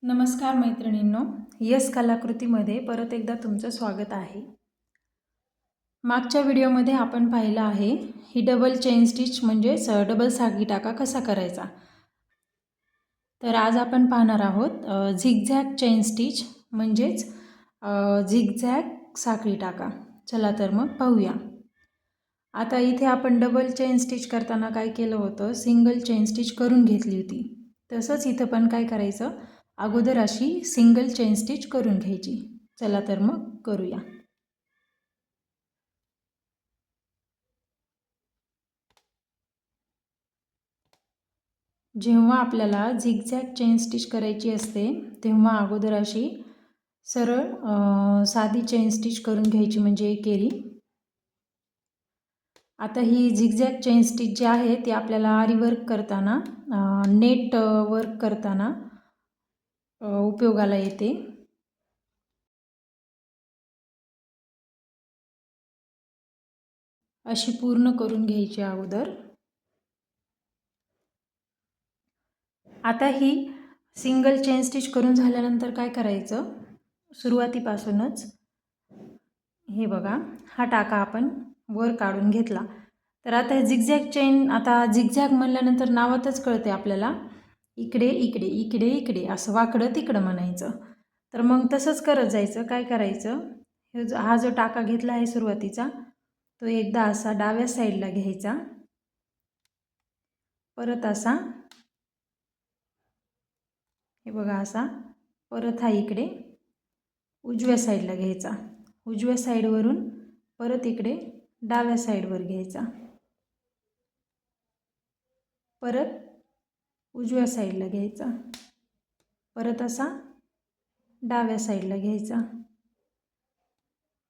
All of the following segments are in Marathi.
नमस्कार मैत्रिणींनो, यस कलाकृतीमध्ये परत एकदा तुमचं स्वागत आहे। मागच्या व्हिडिओमध्ये आपण पाहिलं आहे ही डबल चेन स्टिच म्हणजेच डबल साखळी टाका कसा करायचा। तर आज आपण पाहणार आहोत झिगझॅग चेन स्टिच म्हणजेच झिगझॅग साखळी टाका। चला तर मग पाहूया। आता इथे आपण डबल चेन स्टिच करताना काय केलं होतं, सिंगल चेन स्टिच करून घेतली होती। तसंच इथं पण काय करायचं, अगोदर अशी सिंगल चेन स्टिच करून घ्यायची। चला तर मग करूया। जेव्हा आपल्याला झिगझॅग चेन स्टिच करायची असते तेव्हा अगोदर अशी सरळ साधी चेन स्टिच करून घ्यायची, म्हणजे एकेरी। आता ही झिगझॅग चेन स्टिच जी आहे ती आपल्याला आरी वर्क करताना, नेट वर्क करताना उपयोगाला येते। अशी पूर्ण करून घ्यायची अगोदर। आता ही सिंगल चेन स्टिच करून झाल्यानंतर काय करायचं, सुरुवातीपासूनच हे बघा, हा टाका आपण वर काढून घेतला। तर आता झिगझॅग चेन, आता झिगझॅग म्हणल्यानंतर नावातच कळते आपल्याला इकडे इकडे इकडे इकडे असं वाकडं तिकडं म्हणायचं। तर मग तसंच करत जायचं। काय करायचं, हा जो टाका घेतला आहे सुरुवातीचा, तो एकदा असा डाव्या साईडला घ्यायचा, परत असा हे बघा असा, परत हा इकडे उजव्या साईडला घ्यायचा, उजव्या साईडवरून परत इकडे डाव्या साईडवर घ्यायचा, परत उजव्या साईडला घ्यायचा, परत असा डाव्या साईडला घ्यायचा,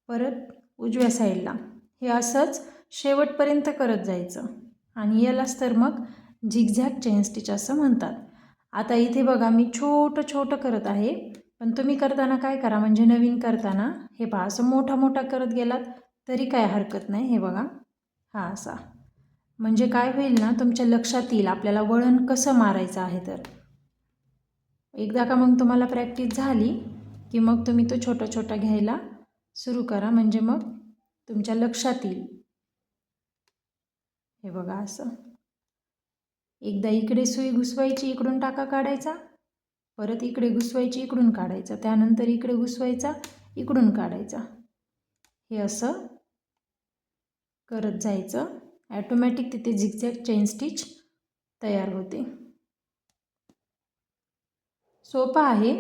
परत उजव्या साईडला। हे असंच शेवटपर्यंत करत जायचं आणि यालाच तर मग झिगझॅग चेन स्टिच असं म्हणतात। आता इथे बघा मी छोटं छोटं करत आहे, पण तुम्ही करताना काय करा, म्हणजे नवीन करताना हे पहा असं मोठा मोठा करत गेलात तरी काय हरकत नाही। हे बघा हा असा, म्हणजे काय होईल ना, तुमच्या लक्षात येईल आपल्याला वळण कसं मारायचं आहे। तर एकदा का मग तुम्हाला प्रॅक्टिस झाली की मग तुम्ही तो छोटा छोटा घ्यायला सुरू करा, म्हणजे मग तुमच्या लक्षात येईल। हे बघा असं एकदा इकडे सुई घुसवायची, इकडून टाका काढायचा, परत इकडे घुसवायची, इकडून काढायचा, त्यानंतर इकडे घुसवायचा, इकडून काढायचा। हे असं करत जायचं, ॲटोमॅटिक तिथे झिगझॅग चेन स्टिच तयार होते। सोपं आहे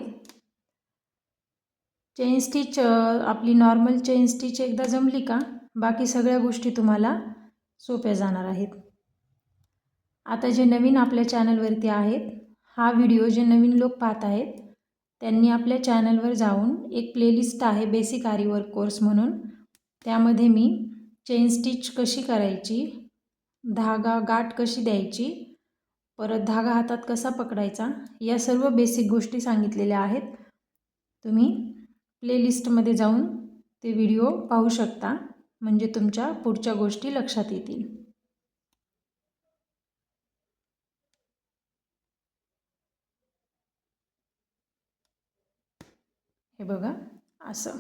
चेन स्टिच। आपली नॉर्मल चेन स्टिच एकदा जमली का बाकी सगळ्या गोष्टी तुम्हाला सोप्या जाणार आहेत। आता जे नवीन आपल्या चॅनलवरती आहेत, हा व्हिडिओ जे नवीन लोक पाहत आहेत त्यांनी आपल्या चॅनलवर जाऊन एक प्लेलिस्ट आहे बेसिक आरी वर्क कोर्स म्हणून, त्यामध्ये मी चेन स्टिच कशी करायची, धागा गाठ कशी द्यायची, परत धागा हातात कसा पकडायचा, या सर्व बेसिक गोष्टी सांगितलेल्या आहेत। तुम्ही प्लेलिस्टमध्ये जाऊन ते व्हिडिओ पाहू शकता, म्हणजे तुमच्या पुढच्या गोष्टी लक्षात येतील। हे बघा असं।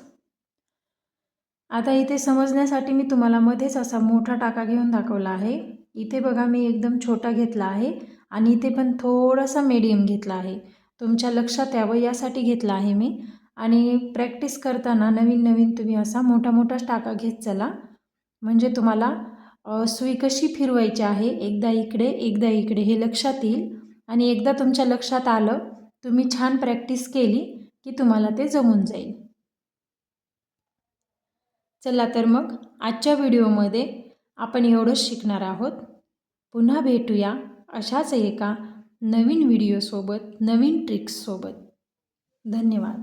आता इथे समजण्यासाठी मी तुम्हाला मध्येच असा मोठा टाका घेऊन दाखवला आहे। इथे बघा मी एकदम छोटा घेतला आहे आणि इथे पण थोडासा मीडियम घेतला आहे, तुमच्या लक्षात यावं यासाठी घेतला आहे मी। आणि प्रॅक्टिस करताना नवीन नवीन तुम्ही असा मोठा मोठाच टाका घेत चला, म्हणजे तुम्हाला सुई कशी फिरवायची आहे, एकदा इकडे हे लक्षात येईल। आणि एकदा तुमच्या लक्षात आलं, तुम्ही छान प्रॅक्टिस केली की तुम्हाला ते जमून जाईल। चला तर मग आजच्या व्हिडिओमध्ये आपण एवढंच शिकणार आहोत। पुन्हा भेटूया अशाच एका नवीन व्हिडिओसोबत, नवीन ट्रिक्ससोबत। धन्यवाद।